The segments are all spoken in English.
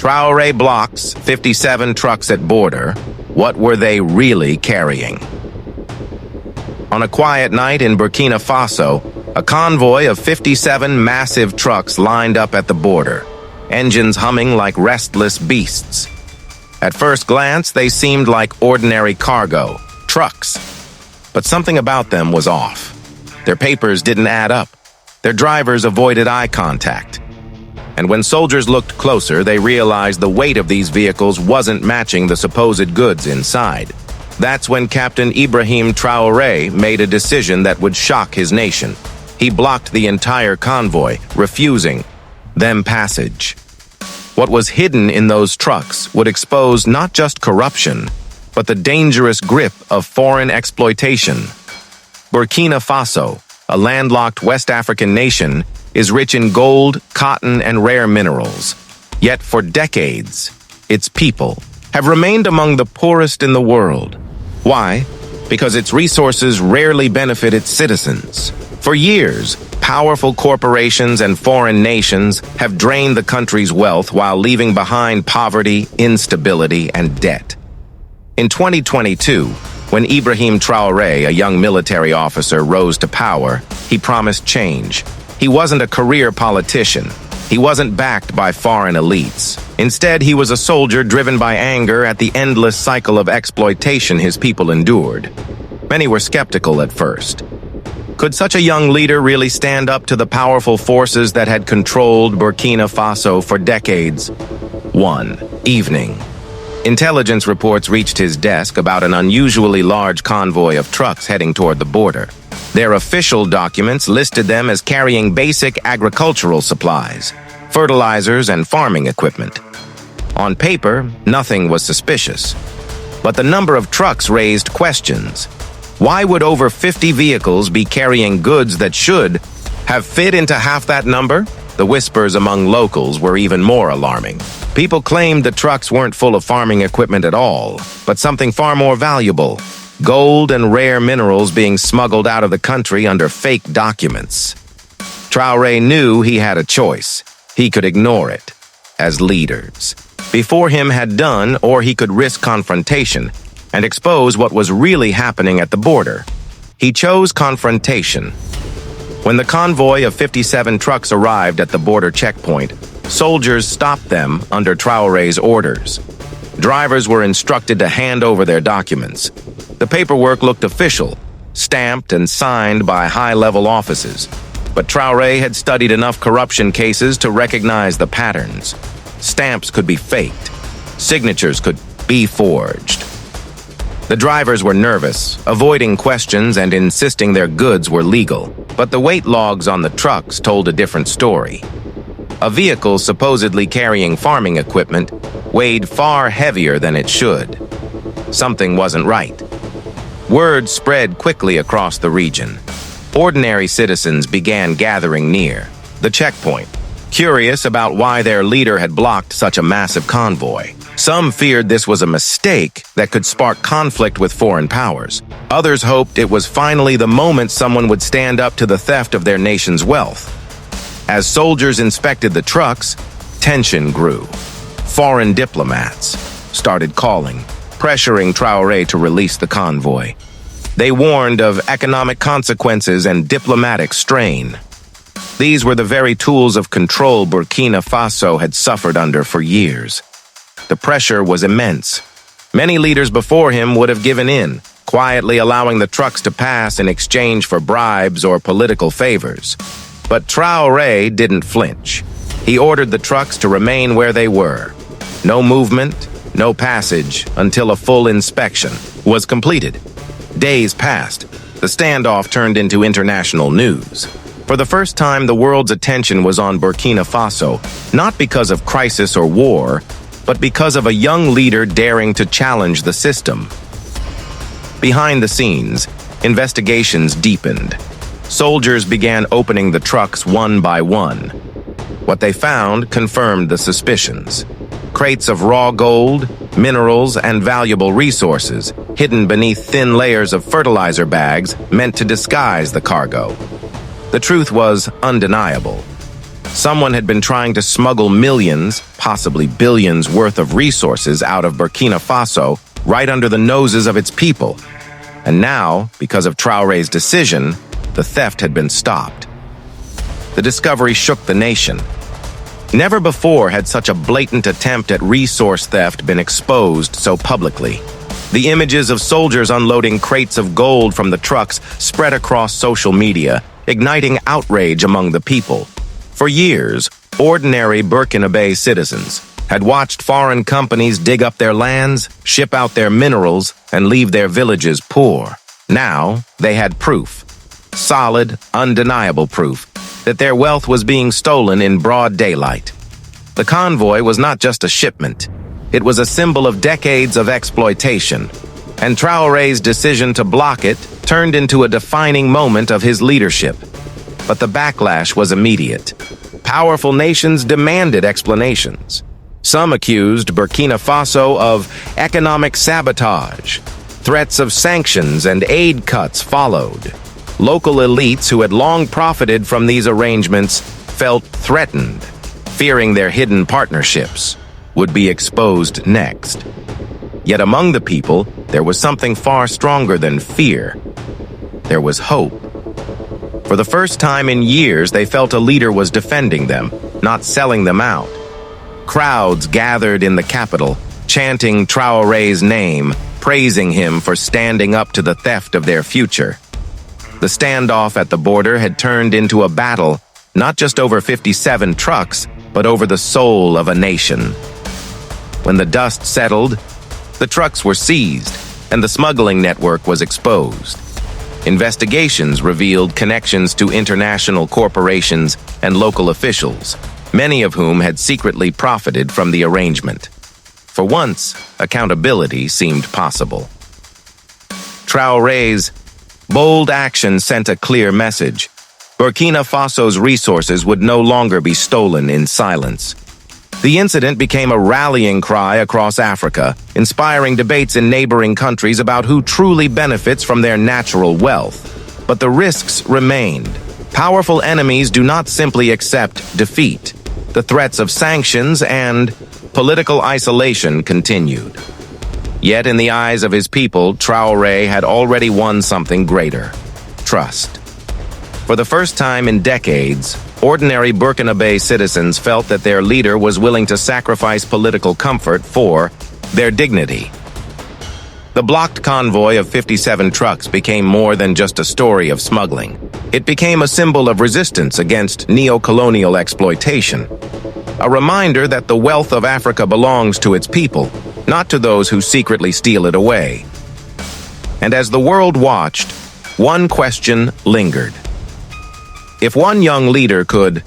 Traore blocks 57 trucks at border. What were they really carrying? On a quiet night in Burkina Faso, a convoy of 57 massive trucks lined up at the border, engines humming like restless beasts. At first glance, they seemed like ordinary cargo, trucks. But something about them was off. Their papers didn't add up. Their drivers avoided eye contact. And when soldiers looked closer, they realized the weight of these vehicles wasn't matching the supposed goods inside. That's when Captain Ibrahim Traoré made a decision that would shock his nation. He blocked the entire convoy, refusing them passage. What was hidden in those trucks would expose not just corruption, but the dangerous grip of foreign exploitation. Burkina Faso, a landlocked West African nation, is rich in gold, cotton, and rare minerals. Yet for decades, its people have remained among the poorest in the world. Why? Because its resources rarely benefit its citizens. For years, powerful corporations and foreign nations have drained the country's wealth while leaving behind poverty, instability, and debt. In 2022, when Ibrahim Traoré, a young military officer, rose to power, he promised change. He wasn't a career politician. He wasn't backed by foreign elites. Instead, he was a soldier driven by anger at the endless cycle of exploitation his people endured. Many were skeptical at first. Could such a young leader really stand up to the powerful forces that had controlled Burkina Faso for decades? One evening, intelligence reports reached his desk about an unusually large convoy of trucks heading toward the border. Their official documents listed them as carrying basic agricultural supplies, fertilizers, and farming equipment. On paper, nothing was suspicious. But the number of trucks raised questions. Why would over 50 vehicles be carrying goods that should have fit into half that number? The whispers among locals were even more alarming. People claimed the trucks weren't full of farming equipment at all, but something far more valuable: gold and rare minerals being smuggled out of the country under fake documents. Traoré knew he had a choice. He could ignore it, as leaders before him had done, or he could risk confrontation and expose what was really happening at the border. He chose confrontation. When the convoy of 57 trucks arrived at the border checkpoint, soldiers stopped them under Traoré's orders. Drivers were instructed to hand over their documents. The paperwork looked official, stamped and signed by high-level offices. But Traoré had studied enough corruption cases to recognize the patterns. Stamps could be faked. Signatures could be forged. The drivers were nervous, avoiding questions and insisting their goods were legal. But the weight logs on the trucks told a different story. A vehicle supposedly carrying farming equipment weighed far heavier than it should. Something wasn't right. Word spread quickly across the region. Ordinary citizens began gathering near the checkpoint, curious about why their leader had blocked such a massive convoy. Some feared this was a mistake that could spark conflict with foreign powers. Others hoped it was finally the moment someone would stand up to the theft of their nation's wealth. As soldiers inspected the trucks, tension grew. Foreign diplomats started calling, pressuring Traoré to release the convoy. They warned of economic consequences and diplomatic strain. These were the very tools of control Burkina Faso had suffered under for years. The pressure was immense. Many leaders before him would have given in, quietly allowing the trucks to pass in exchange for bribes or political favors. But Traoré didn't flinch. He ordered the trucks to remain where they were. No movement, no passage, until a full inspection was completed. Days passed. The standoff turned into international news. For the first time, the world's attention was on Burkina Faso, not because of crisis or war, but because of a young leader daring to challenge the system. Behind the scenes, investigations deepened. Soldiers began opening the trucks one by one. What they found confirmed the suspicions. Crates of raw gold, minerals, and valuable resources hidden beneath thin layers of fertilizer bags meant to disguise the cargo. The truth was undeniable. Someone had been trying to smuggle millions, possibly billions worth of resources out of Burkina Faso right under the noses of its people. And now, because of Traore's decision, the theft had been stopped. The discovery shook the nation. Never before had such a blatant attempt at resource theft been exposed so publicly. The images of soldiers unloading crates of gold from the trucks spread across social media, igniting outrage among the people. For years, ordinary Burkina Faso citizens had watched foreign companies dig up their lands, ship out their minerals, and leave their villages poor. Now, they had proof, solid, undeniable proof, that their wealth was being stolen in broad daylight. The convoy was not just a shipment. It was a symbol of decades of exploitation, and Traore's decision to block it turned into a defining moment of his leadership. But the backlash was immediate. Powerful nations demanded explanations. Some accused Burkina Faso of economic sabotage. Threats of sanctions and aid cuts followed. Local elites who had long profited from these arrangements felt threatened, fearing their hidden partnerships would be exposed next. Yet among the people, there was something far stronger than fear. There was hope. For the first time in years, they felt a leader was defending them, not selling them out. Crowds gathered in the capital, chanting Traore's name, praising him for standing up to the theft of their future. The standoff at the border had turned into a battle, not just over 57 trucks, but over the soul of a nation. When the dust settled, the trucks were seized, and the smuggling network was exposed. Investigations revealed connections to international corporations and local officials, many of whom had secretly profited from the arrangement. For once, accountability seemed possible. Traore's bold action sent a clear message. Burkina Faso's resources would no longer be stolen in silence. The incident became a rallying cry across Africa, inspiring debates in neighboring countries about who truly benefits from their natural wealth. But the risks remained. Powerful enemies do not simply accept defeat. The threats of sanctions and political isolation continued. Yet in the eyes of his people, Traore had already won something greater: trust. For the first time in decades, ordinary Burkina Faso citizens felt that their leader was willing to sacrifice political comfort for their dignity. The blocked convoy of 57 trucks became more than just a story of smuggling. It became a symbol of resistance against neocolonial exploitation. A reminder that the wealth of Africa belongs to its people, not to those who secretly steal it away. And as the world watched, one question lingered. If one young leader could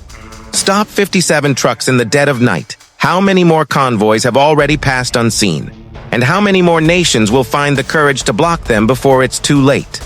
stop 57 trucks in the dead of night, how many more convoys have already passed unseen? And how many more nations will find the courage to block them before it's too late?